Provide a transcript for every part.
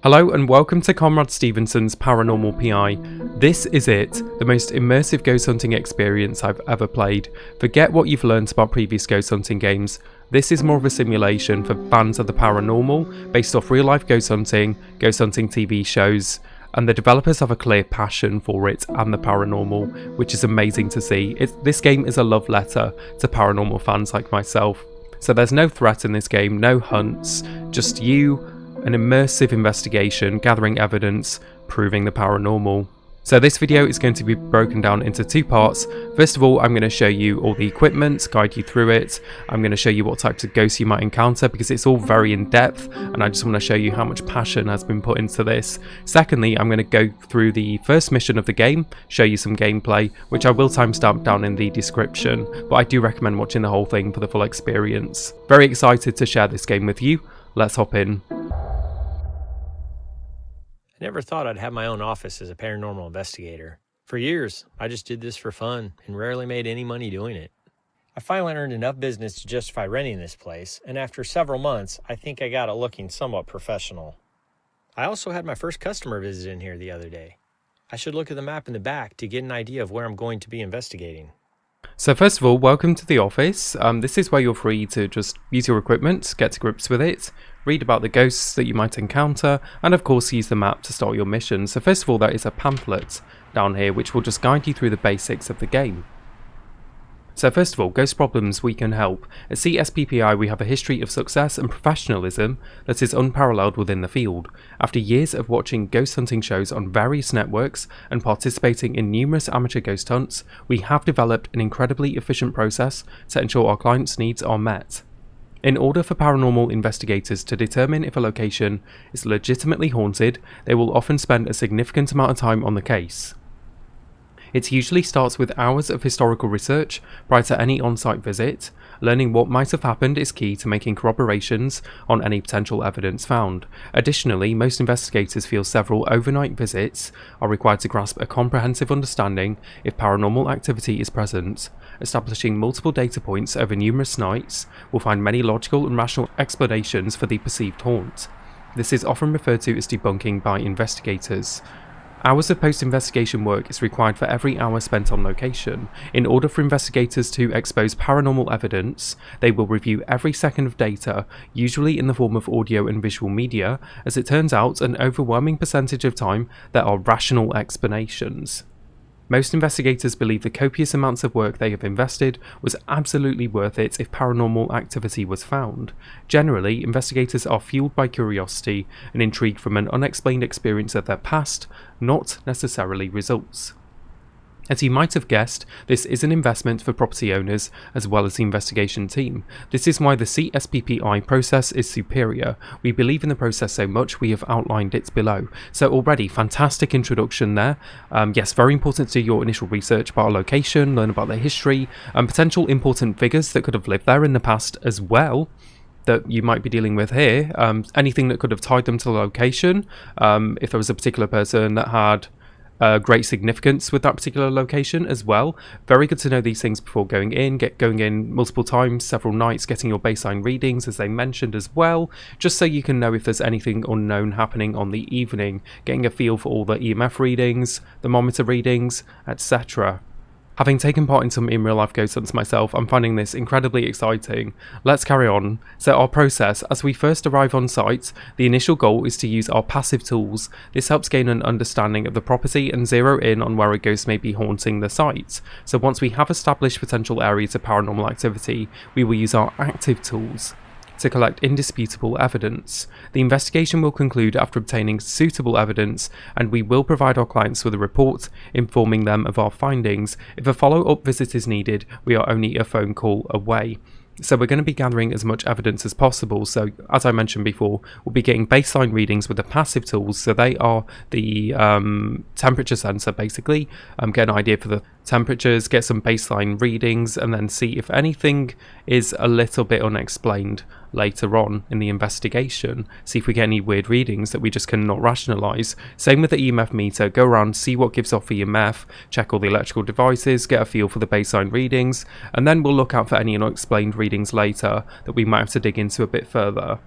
Hello and welcome to Conrad Stevenson's Paranormal P.I. This is it, the most immersive ghost hunting experience I've ever played. Forget what you've learned about previous ghost hunting games. This is more of a simulation for fans of the paranormal, based off real life ghost hunting TV shows, and the developers have a clear passion for it and the paranormal, which is amazing to see. This game is a love letter to paranormal fans like myself. So there's no threat in this game, no hunts, just you, an immersive investigation, gathering evidence, proving the paranormal. So this video is going to be broken down into two parts. First of all, I'm going to show you all the equipment, guide you through it. I'm going to show you what types of ghosts you might encounter because it's all very in depth and I just want to show you how much passion has been put into this. Secondly, I'm going to go through the first mission of the game, show you some gameplay, which I will timestamp down in the description, but I do recommend watching the whole thing for the full experience. Very excited to share this game with you. Let's hop in. I never thought I'd have my own office as a paranormal investigator. For years, I just did this for fun and rarely made any money doing it. I finally earned enough business to justify renting this place, and after several months, I think I got it looking somewhat professional. I also had my first customer visit in here the other day. I should look at the map in the back to get an idea of where I'm going to be investigating. So first of all, welcome to the office. This is where you're free to just use your equipment, get to grips with it, read about the ghosts that you might encounter, and of course use the map to start your mission. So first of all, there is a pamphlet down here which will just guide you through the basics of the game. So first of all, ghost problems we can help. At CSPPI we have a history of success and professionalism that is unparalleled within the field. After years of watching ghost hunting shows on various networks and participating in numerous amateur ghost hunts, we have developed an incredibly efficient process to ensure our clients' needs are met. In order for paranormal investigators to determine if a location is legitimately haunted, they will often spend a significant amount of time on the case. It usually starts with hours of historical research prior to any on-site visit. Learning what might have happened is key to making corroborations on any potential evidence found. Additionally, most investigators feel several overnight visits are required to grasp a comprehensive understanding if paranormal activity is present. Establishing multiple data points over numerous nights will find many logical and rational explanations for the perceived haunt. This is often referred to as debunking by investigators. Hours of post-investigation work is required for every hour spent on location. In order for investigators to expose paranormal evidence, they will review every second of data, usually in the form of audio and visual media. As it turns out, an overwhelming percentage of time, there are rational explanations. Most investigators believe the copious amounts of work they have invested was absolutely worth it if paranormal activity was found. Generally, investigators are fueled by curiosity and intrigue from an unexplained experience of their past, not necessarily results. As you might have guessed, this is an investment for property owners as well as the investigation team. This is why the CSPPI process is superior. We believe in the process so much we have outlined it below. So already, fantastic introduction there. Yes, very important to do your initial research about a location, learn about their history, and potential important figures that could have lived there in the past as well that you might be dealing with here. Anything that could have tied them to the location, if there was a particular person that had great significance with that particular location as well. Very good to know these things before going in. Going in multiple times, several nights, getting your baseline readings as they mentioned as well, just so you can know if there's anything unknown happening on the evening, getting a feel for all the EMF readings, thermometer readings, etc. Having taken part in some in real life ghost hunts myself, I'm finding this incredibly exciting. Let's carry on. So our process, as we first arrive on site, the initial goal is to use our passive tools. This helps gain an understanding of the property and zero in on where a ghost may be haunting the site. So once we have established potential areas of paranormal activity, we will use our active tools to collect indisputable evidence. The investigation will conclude after obtaining suitable evidence, and we will provide our clients with a report informing them of our findings. If a follow-up visit is needed, we are only a phone call away. So we're going to be gathering as much evidence as possible. So as I mentioned before, we'll be getting baseline readings with the passive tools. So they are the temperature sensor basically. Get an idea for the temperatures, get some baseline readings, and then see if anything is a little bit unexplained later on in the investigation. See if we get any weird readings that we just cannot rationalize. Same with the EMF meter. Go around, see what gives off EMF, check all the electrical devices, get a feel for the baseline readings, and then we'll look out for any unexplained readings later that we might have to dig into a bit further.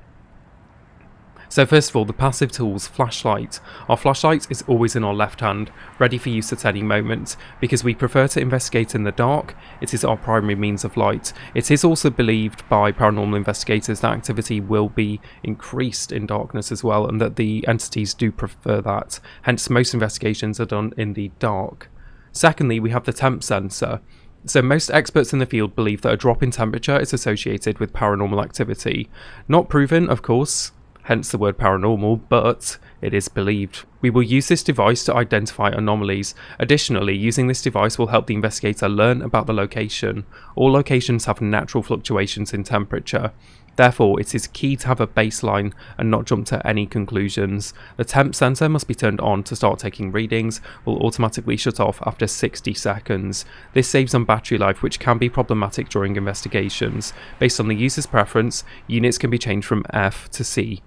So first of all, the passive tools, flashlight. Our flashlight is always in our left hand, ready for use at any moment. Because we prefer to investigate in the dark, it is our primary means of light. It is also believed by paranormal investigators that activity will be increased in darkness as well, and that the entities do prefer that. Hence, most investigations are done in the dark. Secondly, we have the temp sensor. So most experts in the field believe that a drop in temperature is associated with paranormal activity. Not proven, of course, hence the word paranormal, but it is believed. We will use this device to identify anomalies. Additionally, using this device will help the investigator learn about the location. All locations have natural fluctuations in temperature. Therefore, it is key to have a baseline and not jump to any conclusions. The temp sensor must be turned on to start taking readings, will automatically shut off after 60 seconds. This saves on battery life, which can be problematic during investigations. Based on the user's preference, units can be changed from F to C.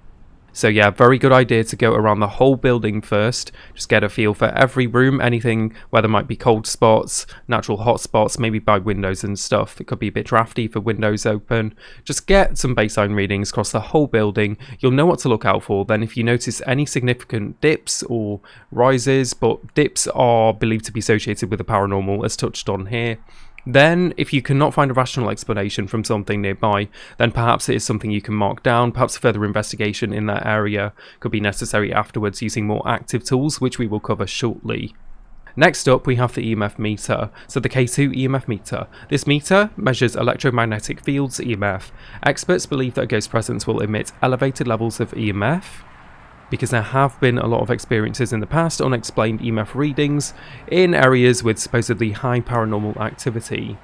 So yeah, very good idea to go around the whole building first, just get a feel for every room, anything where there might be cold spots, natural hot spots, maybe by windows and stuff. It could be a bit drafty for windows open. Just get some baseline readings across the whole building. You'll know what to look out for. Then if you notice any significant dips or rises, but dips are believed to be associated with the paranormal as touched on here. Then, if you cannot find a rational explanation from something nearby, then perhaps it is something you can mark down. Perhaps further investigation in that area could be necessary afterwards using more active tools, which we will cover shortly. Next up, we have the EMF meter. So the K2 EMF meter. This meter measures electromagnetic fields, EMF. Experts believe that a ghost presence will emit elevated levels of EMF, because there have been a lot of experiences in the past, unexplained EMF readings in areas with supposedly high paranormal activity.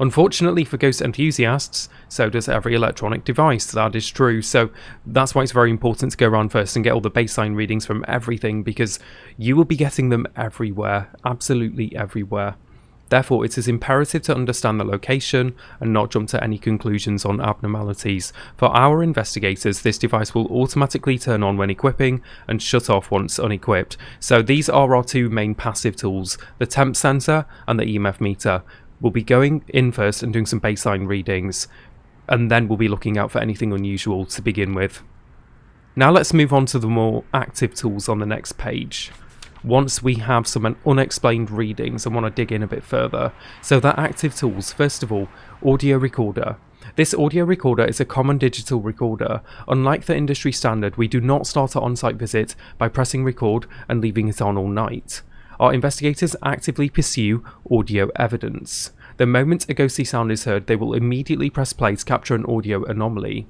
Unfortunately for ghost enthusiasts, so does every electronic device, that is true, so that's why it's very important to go around first and get all the baseline readings from everything, because you will be getting them everywhere, absolutely everywhere. Therefore, it is imperative to understand the location and not jump to any conclusions on abnormalities. For our investigators, this device will automatically turn on when equipping and shut off once unequipped. So these are our two main passive tools, the temp sensor and the EMF meter. We'll be going in first and doing some baseline readings, and then we'll be looking out for anything unusual to begin with. Now let's move on to the more active tools on the next page. Once we have some unexplained readings, I want to dig in a bit further. So the active tools, first of all, audio recorder. This audio recorder is a common digital recorder. Unlike the industry standard, we do not start an on-site visit by pressing record and leaving it on all night. Our investigators actively pursue audio evidence. The moment a ghostly sound is heard, they will immediately press play to capture an audio anomaly.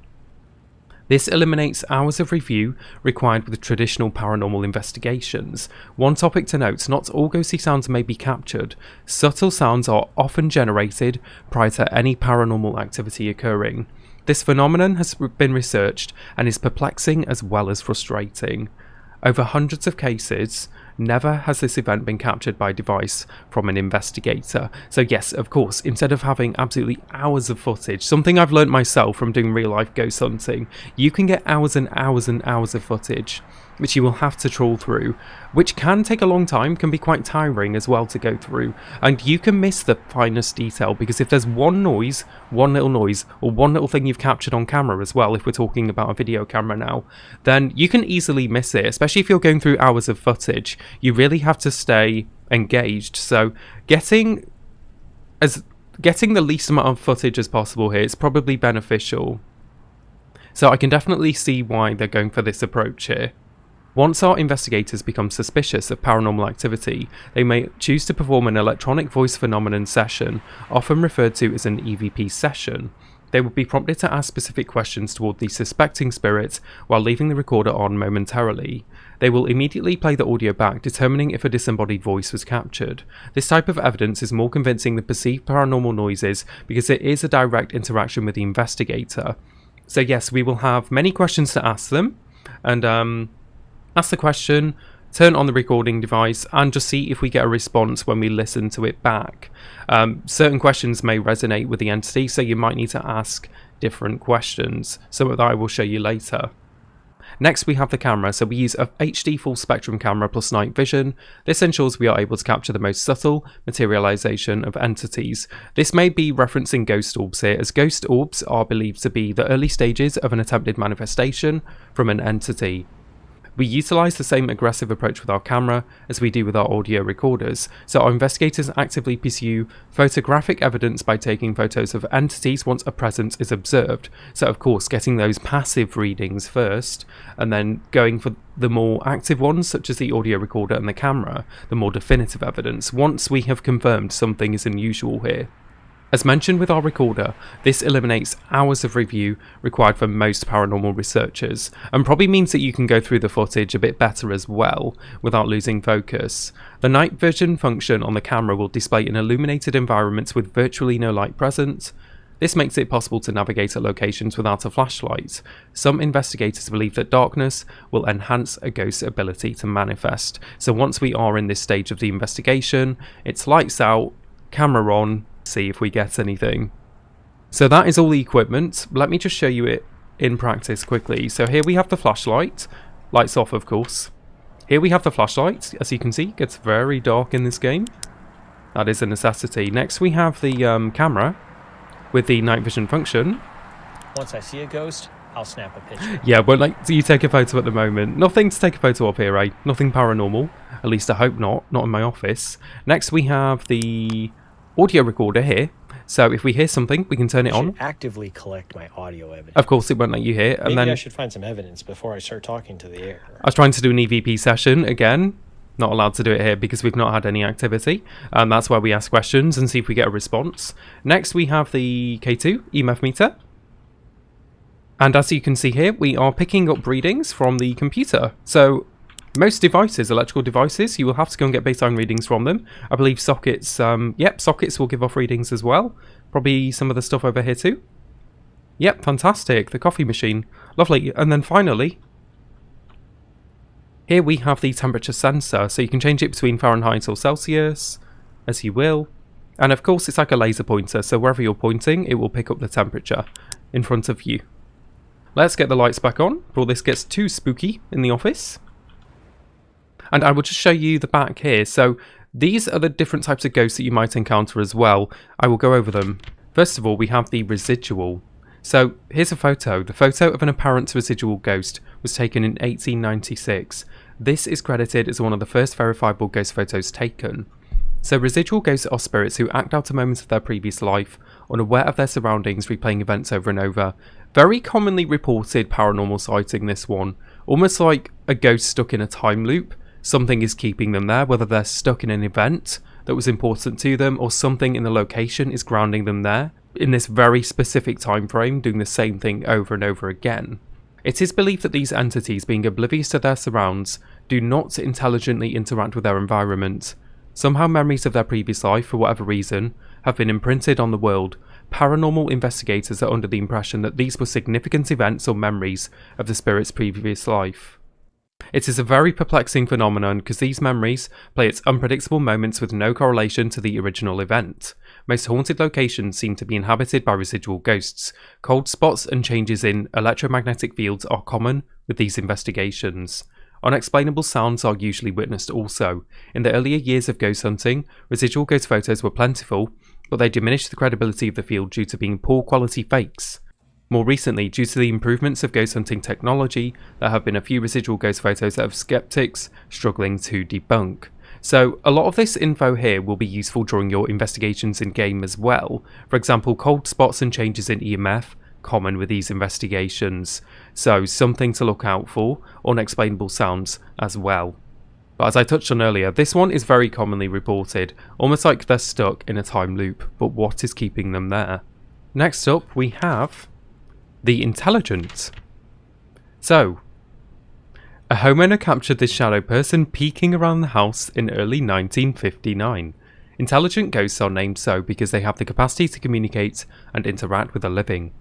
This eliminates hours of review required with traditional paranormal investigations. One topic to note, not all ghostly sounds may be captured. Subtle sounds are often generated prior to any paranormal activity occurring. This phenomenon has been researched and is perplexing as well as frustrating. Over hundreds of cases, never has this event been captured by device from an investigator. So yes, of course, instead of having absolutely hours of footage, something I've learned myself from doing real life ghost hunting, you can get hours and hours and hours of footage, which you will have to trawl through, which can take a long time, can be quite tiring as well to go through, and you can miss the finest detail, because if there's one noise, one little noise, or one little thing you've captured on camera as well, if we're talking about a video camera now, then you can easily miss it, especially if you're going through hours of footage. You really have to stay engaged, so getting the least amount of footage as possible here is probably beneficial. So I can definitely see why they're going for this approach here. Once our investigators become suspicious of paranormal activity, they may choose to perform an electronic voice phenomenon session, often referred to as an EVP session. They will be prompted to ask specific questions toward the suspecting spirit while leaving the recorder on momentarily. They will immediately play the audio back, determining if a disembodied voice was captured. This type of evidence is more convincing than perceived paranormal noises because it is a direct interaction with the investigator. So yes, we will have many questions to ask them, and ask the question, turn on the recording device, and just see if we get a response when we listen to it back. Certain questions may resonate with the entity, so you might need to ask different questions. Some of that I will show you later. Next we have the camera, so we use a HD full spectrum camera plus night vision. This ensures we are able to capture the most subtle materialization of entities. This may be referencing ghost orbs here, as ghost orbs are believed to be the early stages of an attempted manifestation from an entity. We utilise the same aggressive approach with our camera as we do with our audio recorders, so our investigators actively pursue photographic evidence by taking photos of entities once a presence is observed. So of course getting those passive readings first, and then going for the more active ones such as the audio recorder and the camera, the more definitive evidence, once we have confirmed something is unusual here. As mentioned with our recorder, this eliminates hours of review required for most paranormal researchers, and probably means that you can go through the footage a bit better as well, without losing focus. The night vision function on the camera will display an illuminated environment with virtually no light present. This makes it possible to navigate at locations without a flashlight. Some investigators believe that darkness will enhance a ghost's ability to manifest. So once we are in this stage of the investigation, it's lights out, camera on, see if we get anything. So that is all the equipment. Let me just show you it in practice quickly. So here we have the flashlight, lights off of course. Here we have the flashlight, as you can see, it gets very dark in this game. That is a necessity. Next we have the camera with the night vision function. Once I see a ghost, I'll snap a picture. Yeah, but like, you take a photo at the moment. Nothing to take a photo of here, eh? Nothing paranormal. At least I hope not in my office. Next we have the audio recorder here, so if we hear something we can turn it on. Actively collect my audio evidence. Of course it won't let you hear. And Maybe then I should find some evidence before I start talking to the air. I was trying to do an EVP session again, not allowed to do it here because we've not had any activity, and that's where we ask questions and see if we get a response. Next we have the K2 EMF Meter, and as you can see here we are picking up readings from the computer. So most devices, electrical devices, you will have to go and get baseline readings from them. I believe sockets, sockets will give off readings as well. Probably some of the stuff over here too. Yep, fantastic. The coffee machine. Lovely. And then finally, here we have the temperature sensor. So you can change it between Fahrenheit or Celsius, as you will. And of course, it's like a laser pointer. So wherever you're pointing, it will pick up the temperature in front of you. Let's get the lights back on before this gets too spooky in the office. And I will just show you the back here. So these are the different types of ghosts that you might encounter as well. I will go over them. First of all, we have the residual. So here's a photo. The photo of an apparent residual ghost was taken in 1896. This is credited as one of the first verifiable ghost photos taken. So residual ghosts are spirits who act out a moment of their previous life, unaware of their surroundings, replaying events over and over. Very commonly reported paranormal sighting, this one. Almost like a ghost stuck in a time loop. Something is keeping them there, whether they're stuck in an event that was important to them or something in the location is grounding them there in this very specific time frame, doing the same thing over and over again. It is believed that these entities, being oblivious to their surrounds, do not intelligently interact with their environment. Somehow memories of their previous life, for whatever reason, have been imprinted on the world. Paranormal investigators are under the impression that these were significant events or memories of the spirit's previous life. It is a very perplexing phenomenon because these memories play at unpredictable moments with no correlation to the original event. Most haunted locations seem to be inhabited by residual ghosts. Cold spots and changes in electromagnetic fields are common with these investigations. Unexplainable sounds are usually witnessed also. In the earlier years of ghost hunting, residual ghost photos were plentiful, but they diminished the credibility of the field due to being poor quality fakes. More recently, due to the improvements of ghost hunting technology, there have been a few residual ghost photos that have skeptics struggling to debunk. So a lot of this info here will be useful during your investigations in game as well. For example, cold spots and changes in EMF, common with these investigations. So something to look out for, unexplainable sounds as well. But as I touched on earlier, this one is very commonly reported, almost like they're stuck in a time loop, but what is keeping them there? Next up we have the intelligent. So, a homeowner captured this shadow person peeking around the house in early 1959. Intelligent ghosts are named so because they have the capacity to communicate and interact with the living.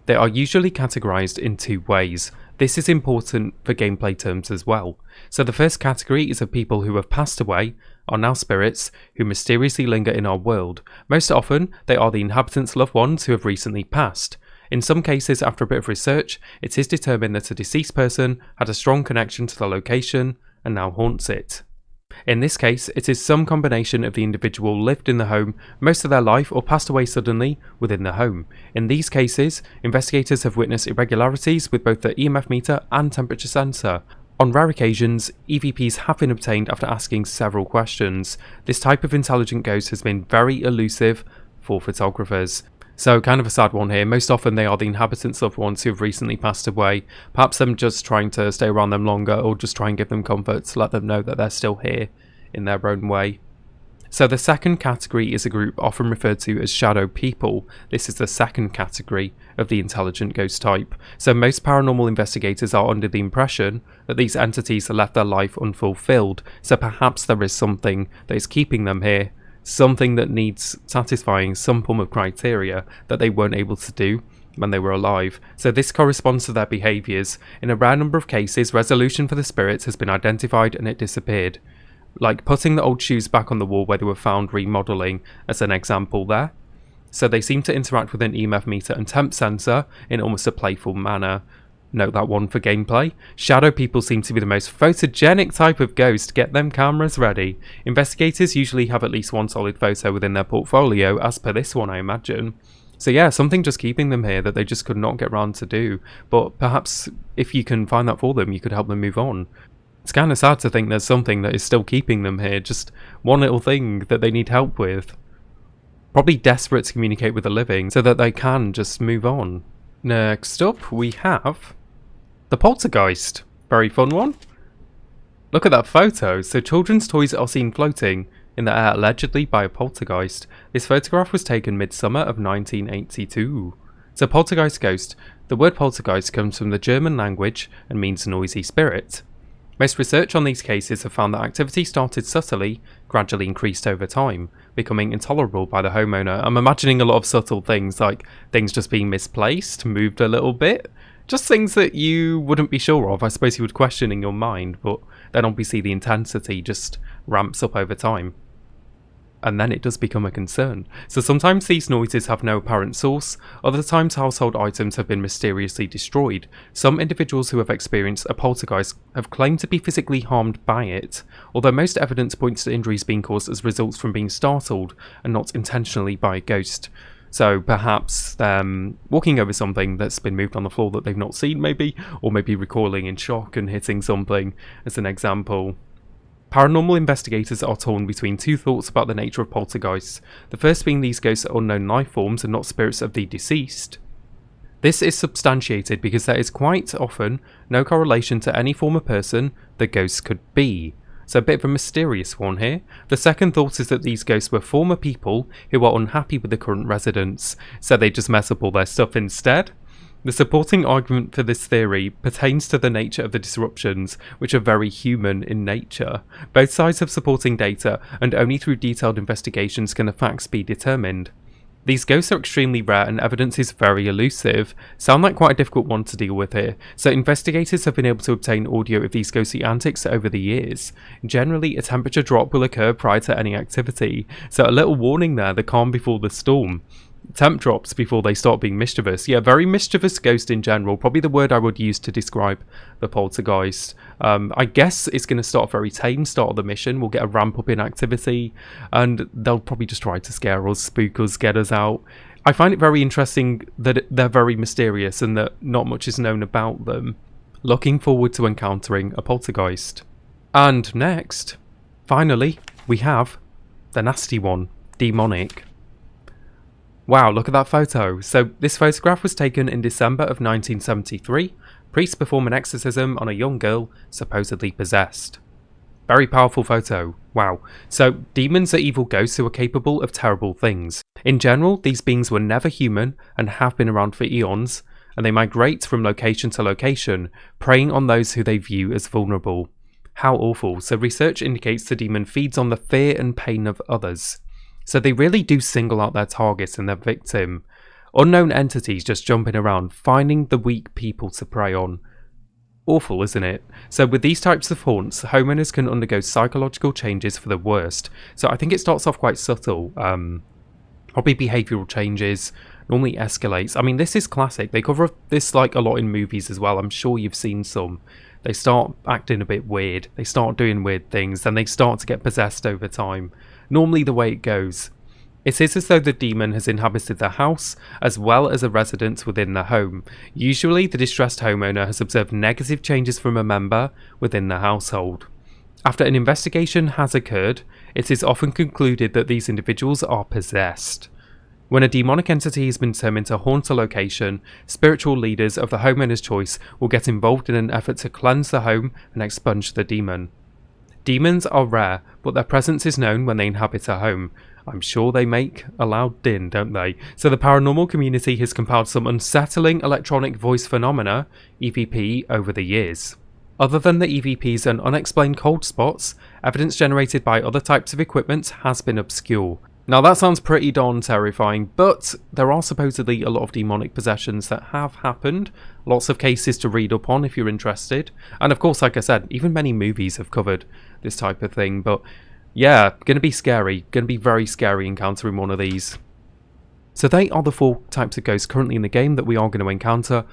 They are usually categorized in two ways. This is important for gameplay terms as well. So the first category is of people who have passed away, are now spirits, who mysteriously linger in our world. Most often, they are the inhabitants' loved ones who have recently passed. In some cases, after a bit of research, it is determined that a deceased person had a strong connection to the location and now haunts it. In this case, it is some combination of the individual lived in the home most of their life or passed away suddenly within the home. In these cases, investigators have witnessed irregularities with both the EMF meter and temperature sensor. On rare occasions, EVPs have been obtained after asking several questions. This type of intelligent ghost has been very elusive for photographers. So kind of a sad one here. Most often they are the inhabitants' loved ones who have recently passed away. Perhaps them just trying to stay around them longer, or just try and give them comfort to let them know that they're still here in their own way. So the second category is a group often referred to as shadow people. This is the second category of the intelligent ghost type. So most paranormal investigators are under the impression that these entities have left their life unfulfilled. So perhaps there is something that is keeping them here. Something that needs satisfying some form of criteria that they weren't able to do when they were alive. So this corresponds to their behaviours. In a rare number of cases, resolution for the spirits has been identified and it disappeared. Like putting the old shoes back on the wall where they were found remodelling as an example there. So they seem to interact with an EMF meter and temp sensor in almost a playful manner. Note that one for gameplay. Shadow people seem to be the most photogenic type of ghost. Get them cameras ready. Investigators usually have at least one solid photo within their portfolio, as per this one I imagine. So yeah, something just keeping them here that they just could not get round to do. But perhaps if you can find that for them, you could help them move on. It's kind of sad to think there's something that is still keeping them here, just one little thing that they need help with. Probably desperate to communicate with the living so that they can just move on. Next up we have the poltergeist. Very fun one. Look at that photo. So children's toys are seen floating in the air allegedly by a poltergeist. This photograph was taken midsummer of 1982. So poltergeist ghost. The word poltergeist comes from the German language and means noisy spirit. Most research on these cases have found that activity started subtly, gradually increased over time, becoming intolerable by the homeowner. I'm imagining a lot of subtle things, like things just being misplaced, moved a little bit. Just things that you wouldn't be sure of. I suppose you would question in your mind, but then obviously the intensity just ramps up over time. And then it does become a concern. So sometimes these noises have no apparent source, other times household items have been mysteriously destroyed. Some individuals who have experienced a poltergeist have claimed to be physically harmed by it, although most evidence points to injuries being caused as results from being startled and not intentionally by a ghost. So perhaps them walking over something that's been moved on the floor that they've not seen maybe, or maybe recoiling in shock and hitting something as an example. Paranormal investigators are torn between two thoughts about the nature of poltergeists. The first being these ghosts are unknown life forms and not spirits of the deceased. This is substantiated because there is quite often no correlation to any former person the ghosts could be. So a bit of a mysterious one here. The second thought is that these ghosts were former people who are unhappy with the current residents, so they just mess up all their stuff instead. The supporting argument for this theory pertains to the nature of the disruptions, which are very human in nature. Both sides have supporting data, and only through detailed investigations can the facts be determined. These ghosts are extremely rare and evidence is very elusive. Sound like quite a difficult one to deal with here. So investigators have been able to obtain audio of these ghostly antics over the years. Generally, a temperature drop will occur prior to any activity. So a little warning there, the calm before the storm. Temp drops before they start being mischievous. Yeah, very mischievous ghost in general. Probably the word I would use to describe the poltergeist. I guess it's going to start very tame, start of the mission. We'll get a ramp up in activity and they'll probably just try to scare us, spook us, get us out. I find it very interesting that they're very mysterious and that not much is known about them. Looking forward to encountering a poltergeist. And next, finally, we have the nasty one, demonic. Wow, look at that photo. So this photograph was taken in December of 1973. Priests perform an exorcism on a young girl supposedly possessed. Very powerful photo. Wow. So demons are evil ghosts who are capable of terrible things. In general, these beings were never human and have been around for eons, and they migrate from location to location, preying on those who they view as vulnerable. How awful. So research indicates the demon feeds on the fear and pain of others. So they really do single out their target and their victim. Unknown entities just jumping around, finding the weak people to prey on. Awful, isn't it? So with these types of haunts, homeowners can undergo psychological changes for the worst. So I think it starts off quite subtle. Probably behavioural changes, normally escalates. I mean, this is classic. They cover this like a lot in movies as well. I'm sure you've seen some. They start acting a bit weird. They start doing weird things. Then they start to get possessed over time. Normally the way it goes. It is as though the demon has inhabited the house, as well as a resident within the home. Usually, the distressed homeowner has observed negative changes from a member within the household. After an investigation has occurred, it is often concluded that these individuals are possessed. When a demonic entity has been determined to haunt a location, spiritual leaders of the homeowner's choice will get involved in an effort to cleanse the home and expunge the demon. Demons are rare, but their presence is known when they inhabit a home. I'm sure they make a loud din, don't they? So the paranormal community has compiled some unsettling electronic voice phenomena, EVP, over the years. Other than the EVPs and unexplained cold spots, evidence generated by other types of equipment has been obscure. Now that sounds pretty darn terrifying, but there are supposedly a lot of demonic possessions that have happened, lots of cases to read up on if you're interested, and of course, like I said, even many movies have covered this type of thing, but yeah, gonna be scary, gonna be very scary encountering one of these. So they are the 4 types of ghosts currently in the game that we are going to encounter.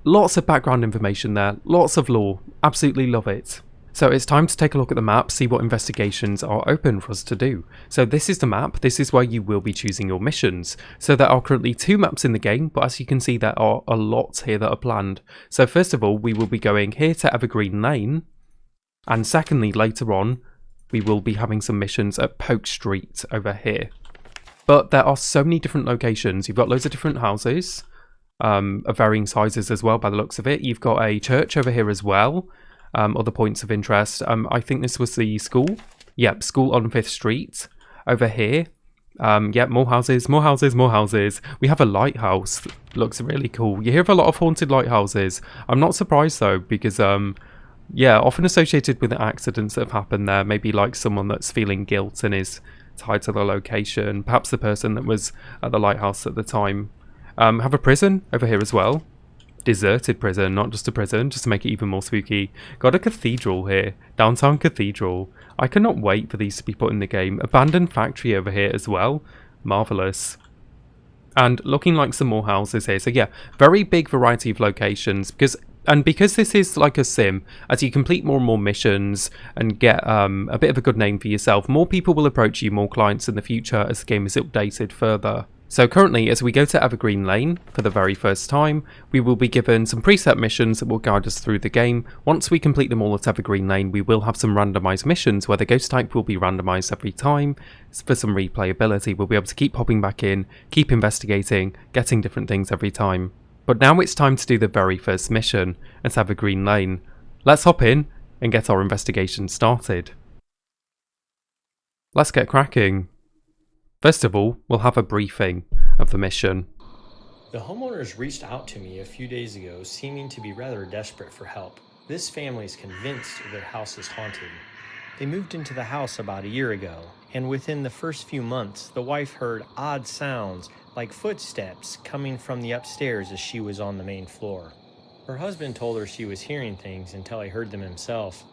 Lots of background information there, lots of lore, absolutely love it. So it's time to take a look at the map, see what investigations are open for us to do. So this is the map, this is where you will be choosing your missions. So there are currently 2 maps in the game, but as you can see there are a lot here that are planned. So first of all, we will be going here to Evergreen Lane, and secondly, later on, we will be having some missions at Polk Street over here. But there are so many different locations, you've got loads of different houses, of varying sizes as well by the looks of it. You've got a church over here as well. Other points of interest. I think this was the school. Yep, school on 5th Street. Over here. Yep, more houses, more houses, more houses. We have a lighthouse. Looks really cool. You hear of a lot of haunted lighthouses. I'm not surprised though, because yeah, often associated with accidents that have happened there. Maybe like someone that's feeling guilt and is tied to the location. Perhaps the person that was at the lighthouse at the time. Have a prison over here as well. Deserted prison, not just a prison, just to make it even more spooky. Got a cathedral here, downtown cathedral. I cannot wait for these to be put in the game. Abandoned factory over here as well, marvellous. And looking like some more houses here. So yeah, very big variety of locations, because this is like a sim, as you complete more and more missions and get a bit of a good name for yourself, more people will approach you, more clients in the future as the game is updated further. So currently, as we go to Evergreen Lane for the very first time, we will be given some preset missions that will guide us through the game. Once we complete them all at Evergreen Lane, we will have some randomised missions where the ghost type will be randomised every time. For some replayability, we'll be able to keep popping back in, keep investigating, getting different things every time. But now it's time to do the very first mission at Evergreen Lane. Let's hop in and get our investigation started. Let's get cracking. First of all, we'll have a briefing of the mission. The homeowners reached out to me a few days ago, seeming to be rather desperate for help. This family is convinced their house is haunted. They moved into the house about a year ago, and within the first few months, the wife heard odd sounds like footsteps coming from the upstairs as she was on the main floor. Her husband told her she was hearing things until he heard them himself.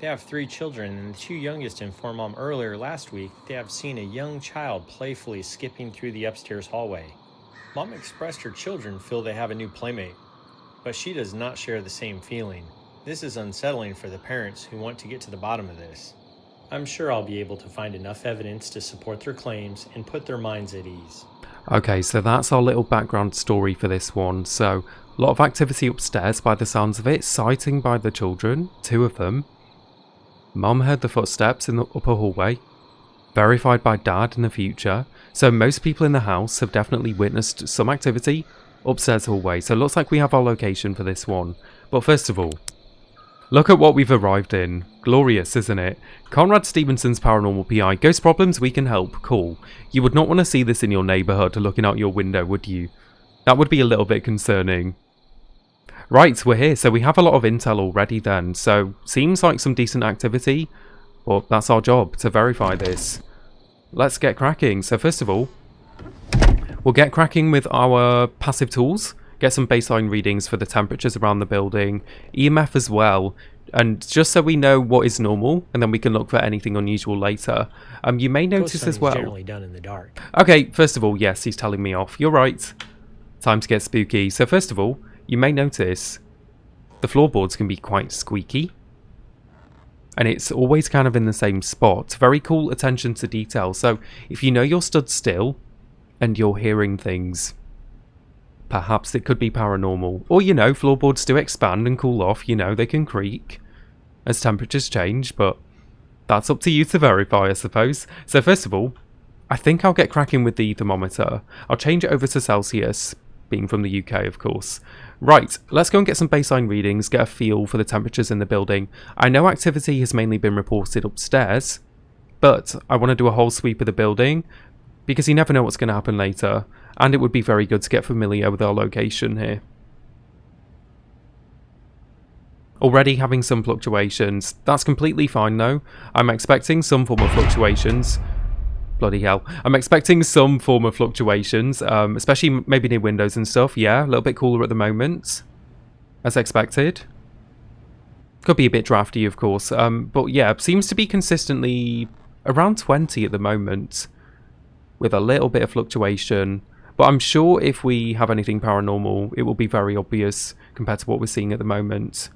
They have 3 children, and the 2 youngest informed Mom earlier last week they have seen a young child playfully skipping through the upstairs hallway. Mom expressed her children feel they have a new playmate, but she does not share the same feeling. This is unsettling for the parents who want to get to the bottom of this. I'm sure I'll be able to find enough evidence to support their claims and put their minds at ease. Okay, so that's our little background story for this one. So, a lot of activity upstairs by the sounds of it, sighting by the children, 2 of them. Mum heard the footsteps in the upper hallway, verified by Dad in the future, so most people in the house have definitely witnessed some activity upstairs hallway, so it looks like we have our location for this one. But first of all, look at what we've arrived in. Glorious, isn't it? Conrad Stevenson's Paranormal P.I. Ghost problems, we can help. Cool. You would not want to see this in your neighbourhood looking out your window, would you? That would be a little bit concerning. Right, we're here, so we have a lot of intel already then, so seems like some decent activity, but that's our job, to verify this. Let's get cracking. So first of all, we'll get cracking with our passive tools, get some baseline readings for the temperatures around the building, EMF as well, and just so we know what is normal, and then we can look for anything unusual later. You may notice as well... generally done in the dark. Okay, first of all, yes, he's telling me off. You're right. Time to get spooky. So first of all, you may notice the floorboards can be quite squeaky. And it's always kind of in the same spot. Very cool attention to detail. So if you know you're stood still and you're hearing things, perhaps it could be paranormal. Or, you know, floorboards do expand and cool off. You know, they can creak as temperatures change, but that's up to you to verify, I suppose. So first of all, I think I'll get cracking with the thermometer. I'll change it over to Celsius, being from the UK, of course. Right, let's go and get some baseline readings, get a feel for the temperatures in the building. I know activity has mainly been reported upstairs, but I want to do a whole sweep of the building, because you never know what's going to happen later, and it would be very good to get familiar with our location here. Already having some fluctuations. That's completely fine though. I'm expecting some form of fluctuations. Bloody hell. I'm expecting some form of fluctuations, especially maybe near windows and stuff. Yeah, a little bit cooler at the moment, as expected. Could be a bit drafty, of course, but yeah, seems to be consistently around 20 at the moment, with a little bit of fluctuation. But I'm sure if we have anything paranormal, it will be very obvious compared to what we're seeing at the moment.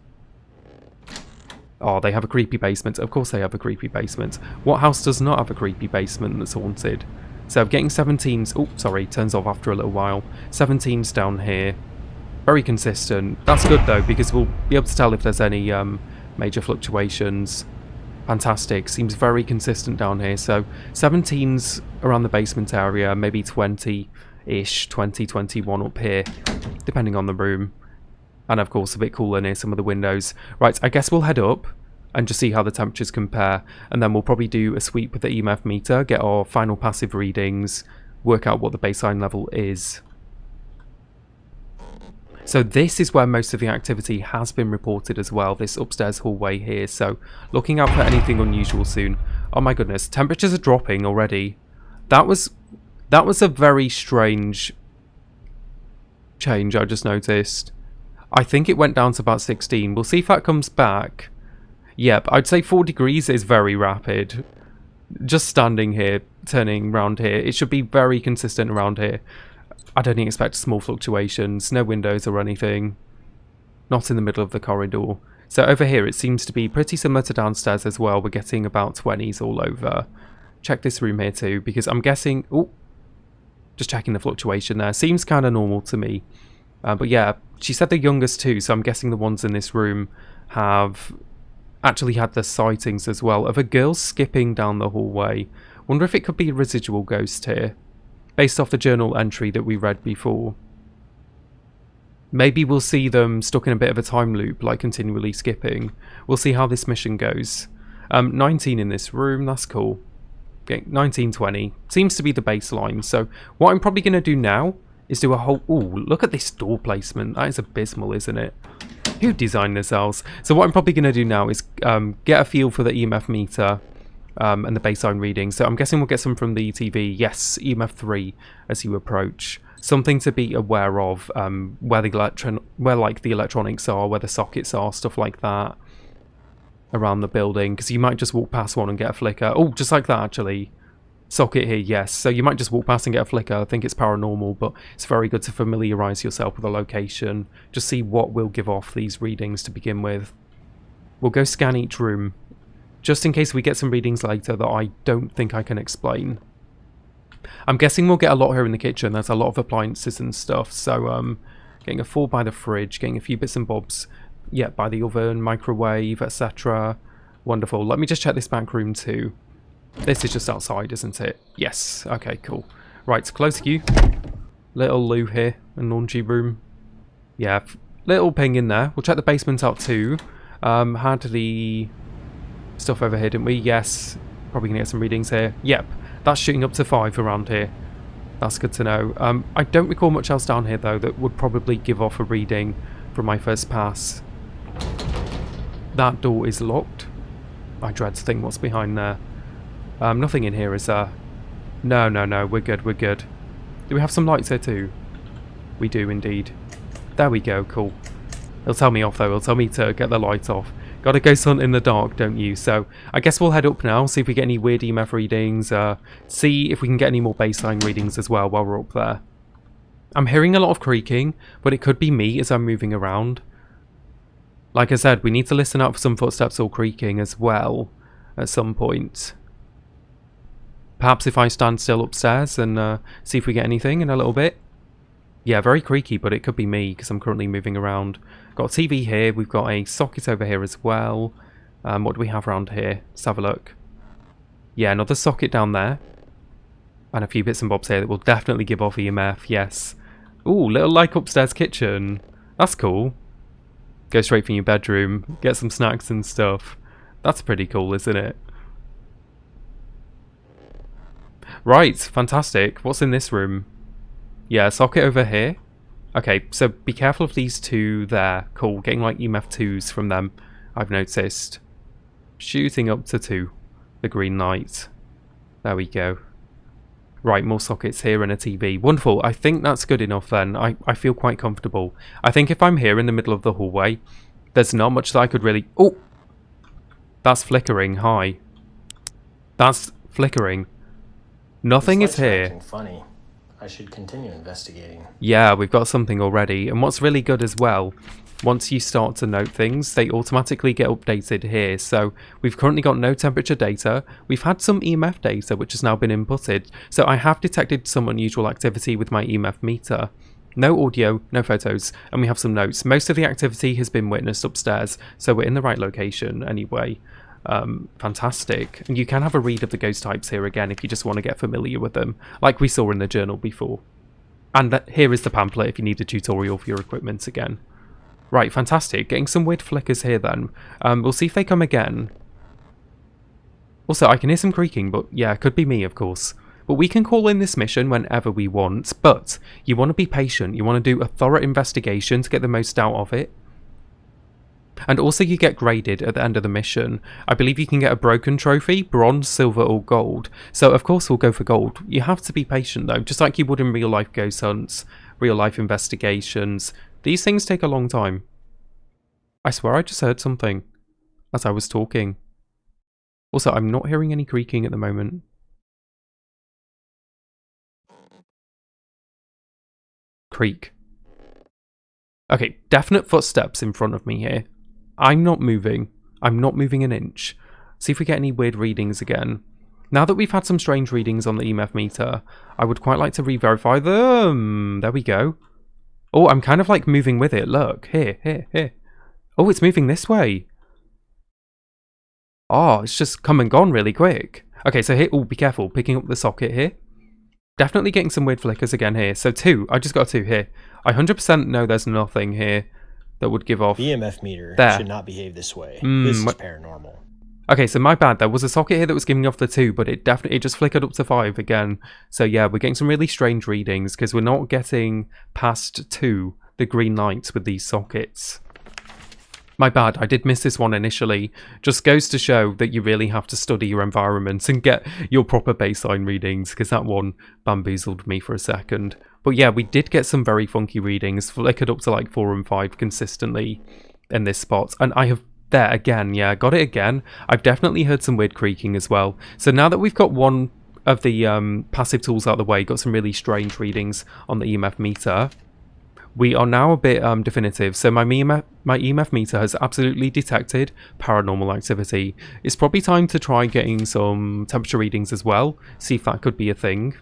Oh, they have a creepy basement. Of course they have a creepy basement. What house does not have a creepy basement that's haunted? So I'm getting 17s. Oh, sorry, turns off after a little while. 17s down here. Very consistent. That's good though, because we'll be able to tell if there's any major fluctuations. Fantastic. Seems very consistent down here. So 17s around the basement area, maybe 20-ish, 20, 21 up here, depending on the room. And of course a bit cooler near some of the windows. Right, I guess we'll head up and just see how the temperatures compare. And then we'll probably do a sweep with the EMF meter, get our final passive readings, work out what the baseline level is. So this is where most of the activity has been reported as well, this upstairs hallway here. So looking out for anything unusual soon. Oh my goodness, temperatures are dropping already. That was a very strange change I just noticed. I think it went down to about 16. We'll see if that comes back. Yep, I'd say 4 degrees is very rapid. Just standing here, turning around here, it should be very consistent around here. I don't expect small fluctuations, no windows or anything. Not in the middle of the corridor. So over here it seems to be pretty similar to downstairs as well. We're getting about 20s all over. Check this room here too, because I'm guessing... Oh, just checking the fluctuation there. Seems kind of normal to me. But yeah, she said the youngest too, so I'm guessing the ones in this room have actually had the sightings as well of a girl skipping down the hallway. Wonder if it could be a residual ghost here, based off the journal entry that we read before. Maybe we'll see them stuck in a bit of a time loop, like continually skipping. We'll see how this mission goes. 19 in this room, that's cool. Okay, 19, 20. Seems to be the baseline, so what I'm probably going to do now is do a whole... Ooh, look at this door placement. That is abysmal, isn't it? Who designed this house? So what I'm probably going to do now is get a feel for the EMF meter and the baseline reading. So I'm guessing we'll get some from the TV. Yes, EMF 3 as you approach. Something to be aware of, where like the electronics are, where the sockets are, stuff like that around the building. Because you might just walk past one and get a flicker. Oh, just like that actually. Socket here, yes. So you might just walk past and get a flicker. I think it's paranormal, but it's very good to familiarise yourself with the location. Just see what will give off these readings to begin with. We'll go scan each room, just in case we get some readings later that I don't think I can explain. I'm guessing we'll get a lot here in the kitchen. There's a lot of appliances and stuff. So getting a 4 by the fridge, getting a few bits and bobs, yeah, by the oven, microwave, etc. Wonderful. Let me just check this back room too. This is just outside, isn't it? Yes. Okay, cool. Right, close queue. Little loo here, and laundry room. Yeah, little ping in there. We'll check the basement out too. Had the stuff over here, didn't we? Yes. Probably gonna get some readings here. Yep, that's shooting up to 5 around here. That's good to know. I don't recall much else down here though that would probably give off a reading from my first pass. That door is locked. I dread to think what's behind there. Nothing in here, is there? No, we're good, we're good. Do we have some lights here too? We do indeed. There we go, cool. It'll tell me off though, it'll tell me to get the light off. Gotta go hunt in the dark, don't you? So, I guess we'll head up now, see if we get any weird EMF readings, see if we can get any more baseline readings as well while we're up there. I'm hearing a lot of creaking, but it could be me as I'm moving around. Like I said, we need to listen out for some footsteps or creaking as well at some point. Perhaps if I stand still upstairs and see if we get anything in a little bit. Yeah, very creaky, but it could be me because I'm currently moving around. Got a TV here, we've got a socket over here as well. What do we have around here? Let's have a look. Yeah, another socket down there. And a few bits and bobs here that will definitely give off EMF, yes. Ooh, little like upstairs kitchen. That's cool. Go straight from your bedroom, get some snacks and stuff. That's pretty cool, isn't it? Right, fantastic. What's in this room? Yeah, socket over here. Okay, so be careful of these two there. Cool, getting like EMF 2s from them, I've noticed. Shooting up to 2. The green light. There we go. Right, more sockets here and a TV. Wonderful, I think that's good enough then. I feel quite comfortable. I think if I'm here in the middle of the hallway, there's not much that I could really... Oh! That's flickering, hi. That's flickering. Nothing is here. Funny. I should continue investigating. Yeah, we've got something already. And what's really good as well, once you start to note things, they automatically get updated here. So we've currently got no temperature data. We've had some EMF data, which has now been inputted. So I have detected some unusual activity with my EMF meter. No audio, no photos, and we have some notes. Most of the activity has been witnessed upstairs, so we're in the right location anyway. Fantastic. And you can have a read of the ghost types here again if you just want to get familiar with them, like we saw in the journal before. And here is the pamphlet if you need a tutorial for your equipment again. Right, fantastic. Getting some weird flickers here then. We'll see if they come again. Also, I can hear some creaking, but yeah, it could be me, of course. But we can call in this mission whenever we want, but you want to be patient. You want to do a thorough investigation to get the most out of it. And also you get graded at the end of the mission. I believe you can get a broken trophy, bronze, silver or gold. So of course we'll go for gold. You have to be patient though, just like you would in real life ghost hunts, real life investigations. These things take a long time. I swear I just heard something as I was talking. Also, I'm not hearing any creaking at the moment. Creak. Okay, definite footsteps in front of me here. I'm not moving. I'm not moving an inch. See if we get any weird readings again. Now that we've had some strange readings on the EMF meter, I would quite like to re-verify them. There we go. Oh, I'm kind of like moving with it. Look, here. Oh, it's moving this way. Oh, it's just come and gone really quick. Okay, so here, oh, be careful. Picking up the socket here. Definitely getting some weird flickers again here. So 2, I just got 2 here. I 100% know there's nothing here that would give off. The EMF meter should not behave this way. This is paranormal. Okay, so my bad. There was a socket here that was giving off the 2, but it just flickered up to 5 again. So yeah, we're getting some really strange readings because we're not getting past 2, the green lights with these sockets. My bad, I did miss this one initially. Just goes to show that you really have to study your environment and get your proper baseline readings, because that one bamboozled me for a second. But yeah, we did get some very funky readings, flickered up to like 4 and 5 consistently in this spot. And I have, there again, yeah, got it again. I've definitely heard some weird creaking as well. So now that we've got one of the passive tools out of the way, got some really strange readings on the EMF meter, we are now a bit definitive. So my EMF meter has absolutely detected paranormal activity. It's probably time to try getting some temperature readings as well, see if that could be a thing.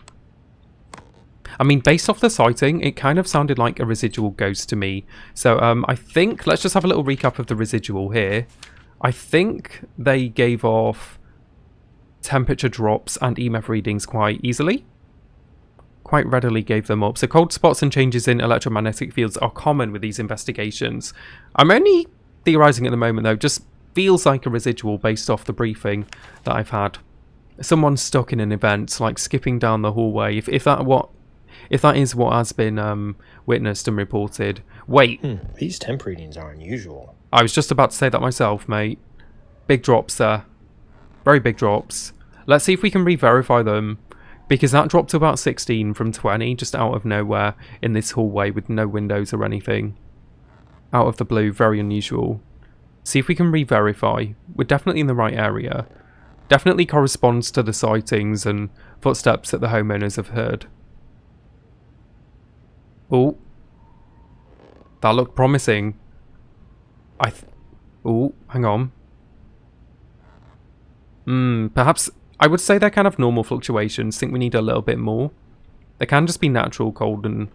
I mean, based off the sighting, it kind of sounded like a residual ghost to me. So I think, let's just have a little recap of the residual here. I think they gave off temperature drops and EMF readings quite easily. Quite readily gave them up. So cold spots and changes in electromagnetic fields are common with these investigations. I'm only theorizing at the moment though, just feels like a residual based off the briefing that I've had. Someone's stuck in an event, like skipping down the hallway, if that is what has been witnessed and reported. Wait. These temp readings are unusual. I was just about to say that myself, mate. Big drops there. Very big drops. Let's see if we can re-verify them. Because that dropped to about 16 from 20, just out of nowhere in this hallway with no windows or anything. Out of the blue, very unusual. See if we can re-verify. We're definitely in the right area. Definitely corresponds to the sightings and footsteps that the homeowners have heard. Oh. That looked promising. Oh, hang on. Perhaps I would say they're kind of normal fluctuations. Think we need a little bit more. They can just be natural cold and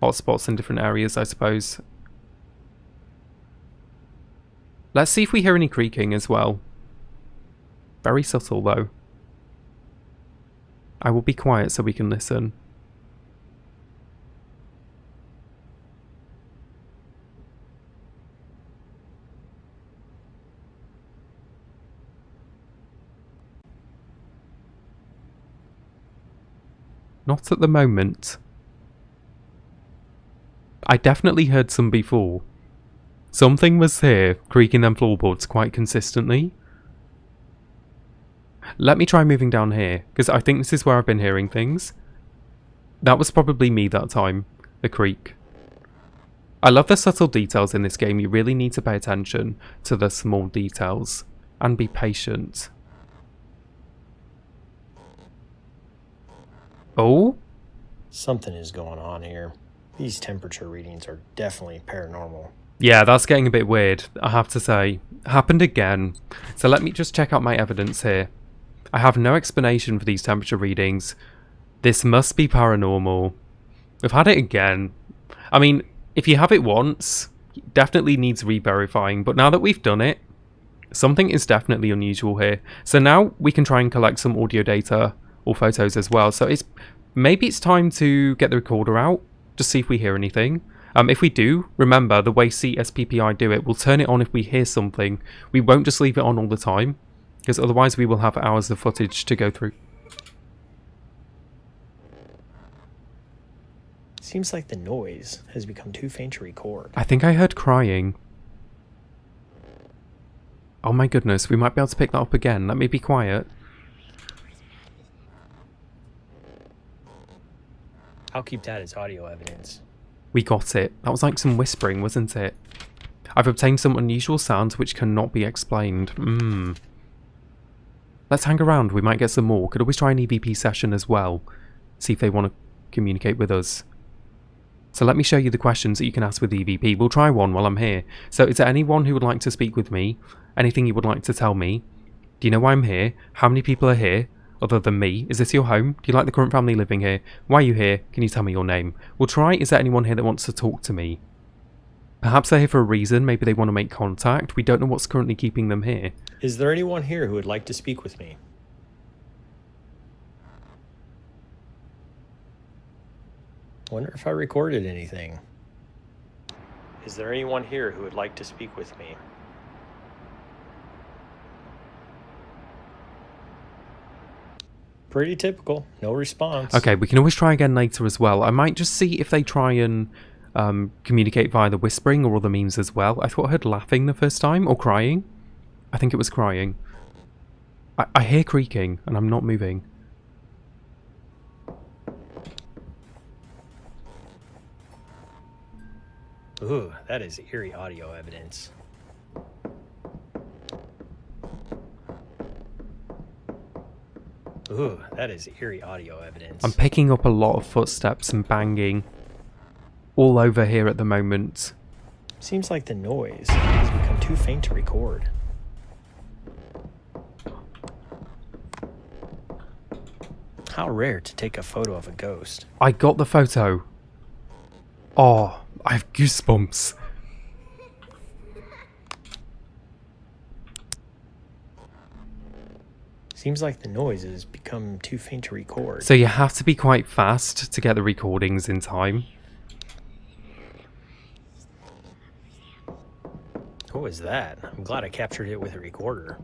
hot spots in different areas, I suppose. Let's see if we hear any creaking as well. Very subtle though. I will be quiet so we can listen. Not at the moment. I definitely heard some before. Something was here, creaking them floorboards quite consistently. Let me try moving down here, because I think this is where I've been hearing things. That was probably me that time, the creak. I love the subtle details in this game. You really need to pay attention to the small details and be patient. Oh? Something is going on here. These temperature readings are definitely paranormal. Yeah, that's getting a bit weird, I have to say. Happened again. So let me just check out my evidence here. I have no explanation for these temperature readings. This must be paranormal. We've had it again. I mean, if you have it once, it definitely needs re-verifying, but now that we've done it, something is definitely unusual here. So now we can try and collect some audio data or photos as well. So maybe it's time to get the recorder out, just see if we hear anything. If we do, remember the way CSPPI do it, we'll turn it on if we hear something. We won't just leave it on all the time, because otherwise we will have hours of footage to go through. Seems like the noise has become too faint to record. I think I heard crying. Oh my goodness, we might be able to pick that up again. Let me be quiet. I'll keep that as audio evidence. We got it. That was like some whispering, wasn't it? I've obtained some unusual sounds which cannot be explained. Let's hang around. We might get some more. Could always try an EVP session as well. See if they want to communicate with us. So let me show you the questions that you can ask with EVP. We'll try one while I'm here. So is there anyone who would like to speak with me? Anything you would like to tell me? Do you know why I'm here? How many people are here? Other than me? Is this your home? Do you like the current family living here? Why are you here? Can you tell me your name? We'll try, is there anyone here that wants to talk to me? Perhaps they're here for a reason, maybe they want to make contact. We don't know what's currently keeping them here. Is there anyone here who would like to speak with me? Wonder if I recorded anything. Is there anyone here who would like to speak with me? Pretty typical. No response. Okay, we can always try again later as well. I might just see if they try and communicate via the whispering or other means as well. I thought I heard laughing the first time, or crying. I think it was crying. I hear creaking, and I'm not moving. Ooh, that is eerie audio evidence. Ooh, that is eerie audio evidence. I'm picking up a lot of footsteps and banging all over here at the moment. Seems like the noise has become too faint to record. How rare to take a photo of a ghost. I got the photo. Oh, I have goosebumps. Seems like the noise has become too faint to record. So you have to be quite fast to get the recordings in time. What was that? I'm glad I captured it with a recorder.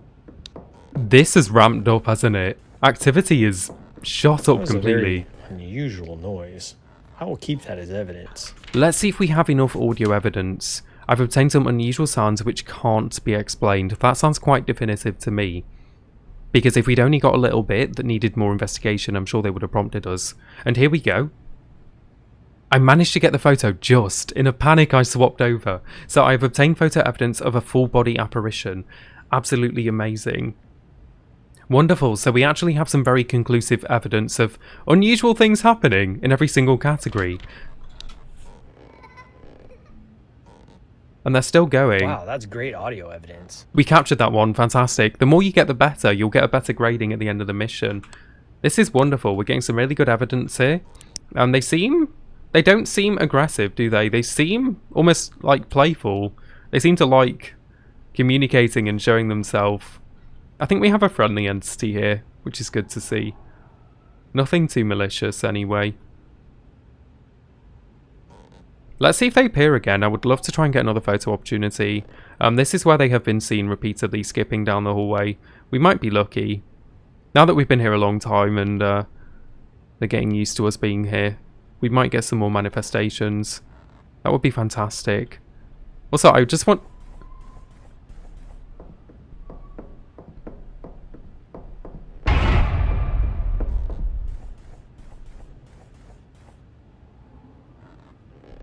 This has ramped up, hasn't it? Activity is shot up completely. A very unusual noise. I will keep that as evidence. Let's see if we have enough audio evidence. I've obtained some unusual sounds which can't be explained. That sounds quite definitive to me. Because if we'd only got a little bit that needed more investigation, I'm sure they would have prompted us. And here we go. I managed to get the photo just. In a panic, I swapped over. So I've obtained photo evidence of a full body apparition. Absolutely amazing. Wonderful. So we actually have some very conclusive evidence of unusual things happening in every single category. And they're still going. Wow, that's great audio evidence. We captured that one. Fantastic. The more you get, the better. You'll get a better grading at the end of the mission. This is wonderful. We're getting some really good evidence here. And they don't seem aggressive, do they? They seem almost like playful. They seem to like communicating and showing themselves. I think we have a friendly entity here, which is good to see. Nothing too malicious anyway. Let's see if they appear again. I would love to try and get another photo opportunity. This is where they have been seen repeatedly skipping down the hallway. We might be lucky. Now that we've been here a long time and they're getting used to us being here, we might get some more manifestations. That would be fantastic. Also, I just want...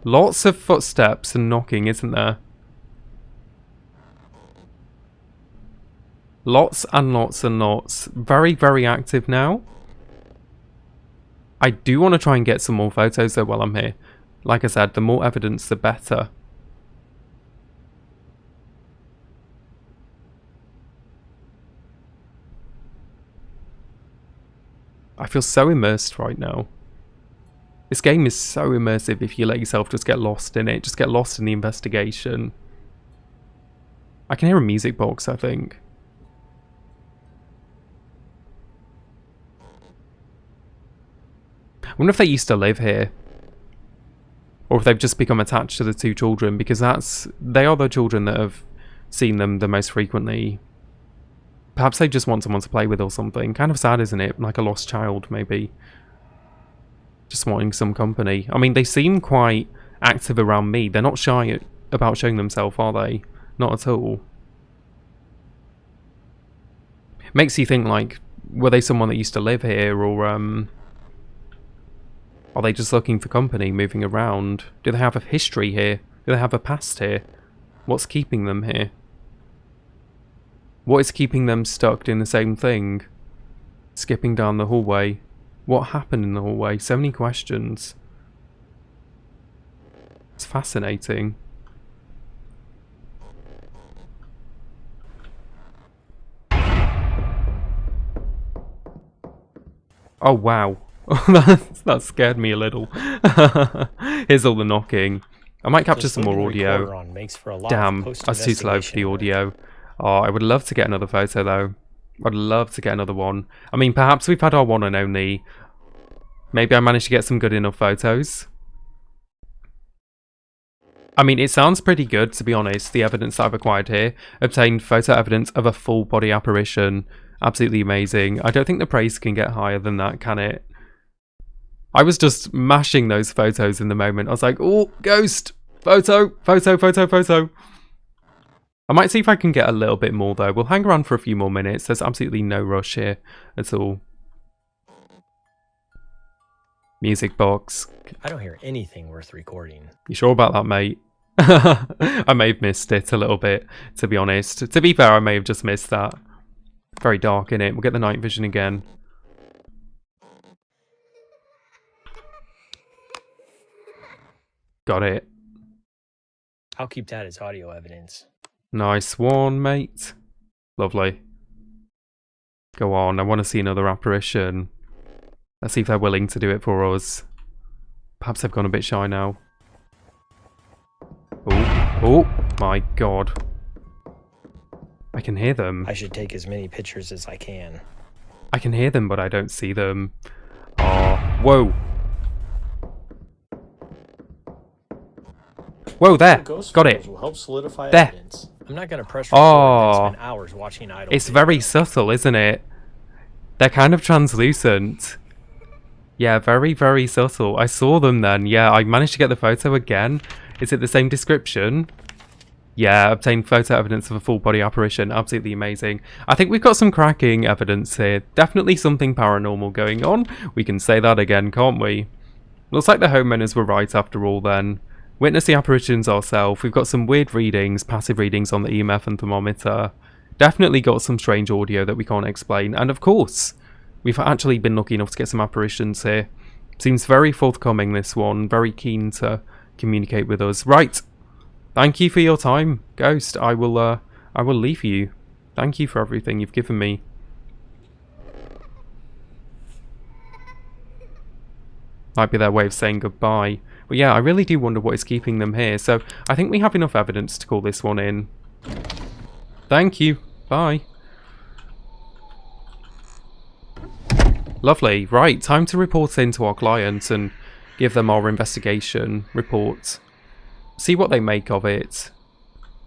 Lots of footsteps and knocking, isn't there? Lots and lots and lots. Very, very active now. I do want to try and get some more photos though while I'm here. Like I said, the more evidence, the better. I feel so immersed right now. This game is so immersive if you let yourself just get lost in it. Just get lost in the investigation. I can hear a music box, I think. I wonder if they used to live here. Or if they've just become attached to the two children, because they are the children that have seen them the most frequently. Perhaps they just want someone to play with or something. Kind of sad, isn't it? Like a lost child, maybe. Just wanting some company. I mean, they seem quite active around me. They're not shy about showing themselves, are they? Not at all. Makes you think, like, were they someone that used to live here, or are they just looking for company, moving around? Do they have a history here? Do they have a past here? What's keeping them here? What is keeping them stuck doing the same thing? Skipping down the hallway. What happened in the hallway? So many questions. It's fascinating. Oh wow. that scared me a little. Here's all the knocking. I might capture some more audio. Damn, I was too slow for the audio. Oh, I would love to get another photo though. I'd love to get another one. I mean, perhaps we've had our one and only. Maybe I managed to get some good enough photos. I mean, it sounds pretty good, to be honest, the evidence that I've acquired here. Obtained photo evidence of a full body apparition. Absolutely amazing. I don't think the praise can get higher than that, can it? I was just mashing those photos in the moment. I was like, oh, ghost! Photo! Photo, photo, photo! I might see if I can get a little bit more though. We'll hang around for a few more minutes. There's absolutely no rush here at all. Music box. I don't hear anything worth recording. You sure about that, mate? I may have missed it a little bit, to be honest. To be fair, I may have just missed that. Very dark in it. We'll get the night vision again. Got it. I'll keep that as audio evidence. Nice one, mate. Lovely. Go on, I want to see another apparition. Let's see if they're willing to do it for us. Perhaps they've gone a bit shy now. Oh, oh my god. I can hear them. I should take as many pictures as I can. I can hear them, but I don't see them. Oh, whoa. Whoa, there. Got it. Will help solidify there. Evidence. I'm not going to press record and spend hours watching idle it's video. very subtle, isn't it? They're kind of translucent. Yeah, very, very subtle. I saw them then. Yeah, I managed to get the photo again. Is it the same description? Yeah, obtained photo evidence of a full body apparition. Absolutely amazing. I think we've got some cracking evidence here. Definitely something paranormal going on. We can say that again, can't we? Looks like the homeowners were right after all then. Witness the apparitions ourselves. We've got some weird readings, passive readings on the EMF and thermometer. Definitely got some strange audio that we can't explain. And of course, we've actually been lucky enough to get some apparitions here. Seems very forthcoming, this one. Very keen to communicate with us. Right. Thank you for your time, Ghost. I will leave you. Thank you for everything you've given me. Might be their way of saying goodbye. But yeah, I really do wonder what is keeping them here. So I think we have enough evidence to call this one in. Thank you. Bye. Lovely. Right, time to report in to our clients and give them our investigation report. See what they make of it.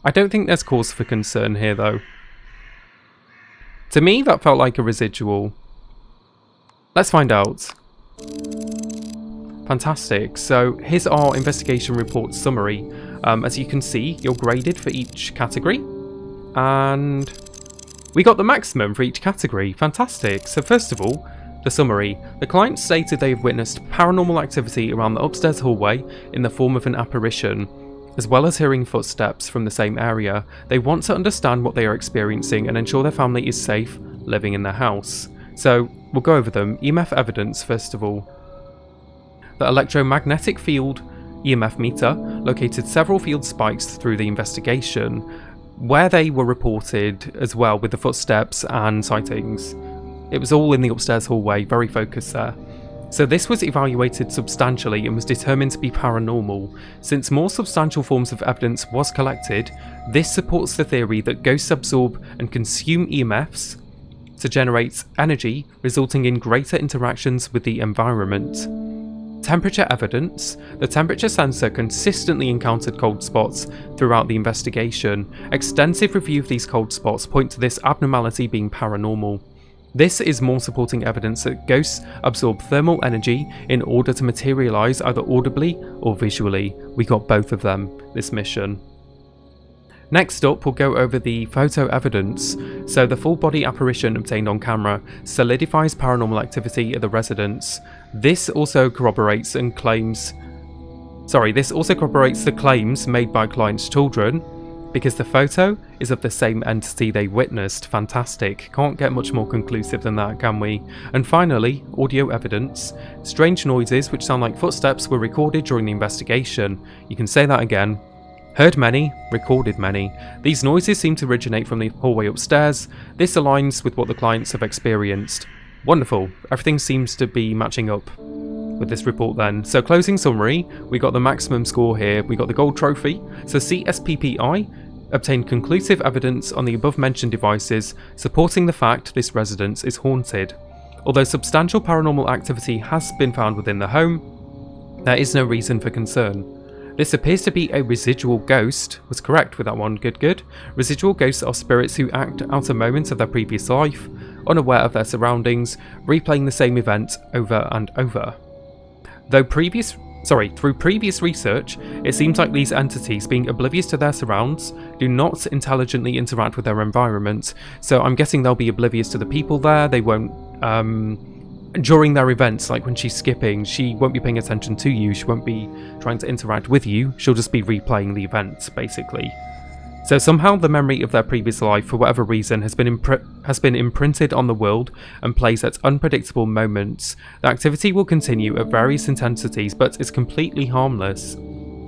I don't think there's cause for concern here though. To me, that felt like a residual. Let's find out. Fantastic. So here's our investigation report summary. As you can see, you're graded for each category. And we got the maximum for each category. Fantastic. So first of all, the summary. The client stated they have witnessed paranormal activity around the upstairs hallway in the form of an apparition, as well as hearing footsteps from the same area. They want to understand what they are experiencing and ensure their family is safe living in their house. So we'll go over them. EMF evidence first of all. The electromagnetic field EMF meter located several field spikes through the investigation, where they were reported as well with the footsteps and sightings. It was all in the upstairs hallway, very focused there. So this was evaluated substantially and was determined to be paranormal. Since more substantial forms of evidence was collected, this supports the theory that ghosts absorb and consume EMFs to generate energy, resulting in greater interactions with the environment. Temperature evidence. The temperature sensor consistently encountered cold spots throughout the investigation. Extensive review of these cold spots point to this abnormality being paranormal. This is more supporting evidence that ghosts absorb thermal energy in order to materialise either audibly or visually. We got both of them this mission. Next up, we'll go over the photo evidence. So the full body apparition obtained on camera solidifies paranormal activity at the residence. This also corroborates the claims made by clients' children, because the photo is of the same entity they witnessed. Fantastic. Can't get much more conclusive than that, can we? And finally, audio evidence. Strange noises which sound like footsteps were recorded during the investigation. You can say that again. Heard many, recorded many. These noises seem to originate from the hallway upstairs. This aligns with what the clients have experienced. Wonderful. Everything seems to be matching up with this report then. So closing summary, we got the maximum score here. We got the gold trophy. So CSPPI obtained conclusive evidence on the above mentioned devices, supporting the fact this residence is haunted. Although substantial paranormal activity has been found within the home, there is no reason for concern. This appears to be a residual ghost. Was correct with that one, good. Residual ghosts are spirits who act out a moment of their previous life, unaware of their surroundings, replaying the same event over and over. Through previous research, it seems like these entities, being oblivious to their surrounds, do not intelligently interact with their environment. So I'm guessing they'll be oblivious to the people there. They won't, during their events, like when she's skipping, she won't be paying attention to you. She won't be trying to interact with you. She'll just be replaying the events, basically. So somehow the memory of their previous life, for whatever reason, has been imprinted on the world and plays at unpredictable moments. The activity will continue at various intensities, but is completely harmless.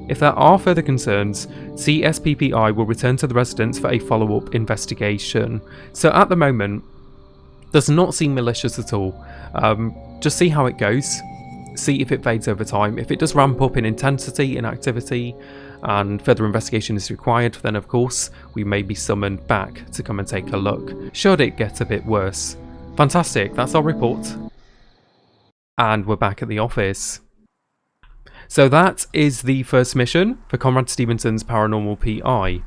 If there are further concerns, CSPPI will return to the residence for a follow-up investigation. So at the moment, does not seem malicious at all. Just see how it goes. See if it fades over time. If it does ramp up in intensity and activity and further investigation is required, then of course we may be summoned back to come and take a look, should it get a bit worse. Fantastic, that's our report. And we're back at the office. So that is the first mission for Conrad Stevenson's Paranormal P.I.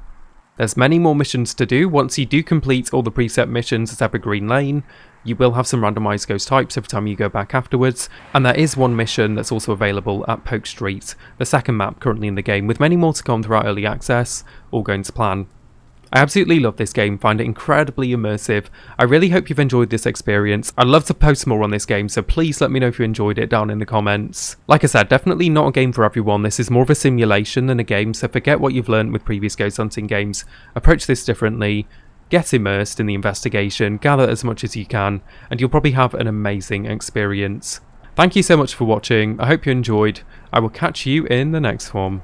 There's many more missions to do. Once you do complete all the preset missions at Evergreen Lane, you will have some randomised ghost types every time you go back afterwards, and there is one mission that's also available at Poke Street, the second map currently in the game, with many more to come throughout early access, all going to plan. I absolutely love this game, find it incredibly immersive. I really hope you've enjoyed this experience. I'd love to post more on this game, so please let me know if you enjoyed it down in the comments. Like I said, definitely not a game for everyone. This is more of a simulation than a game, so forget what you've learned with previous ghost hunting games. Approach this differently, get immersed in the investigation, gather as much as you can, and you'll probably have an amazing experience. Thank you so much for watching. I hope you enjoyed. I will catch you in the next one.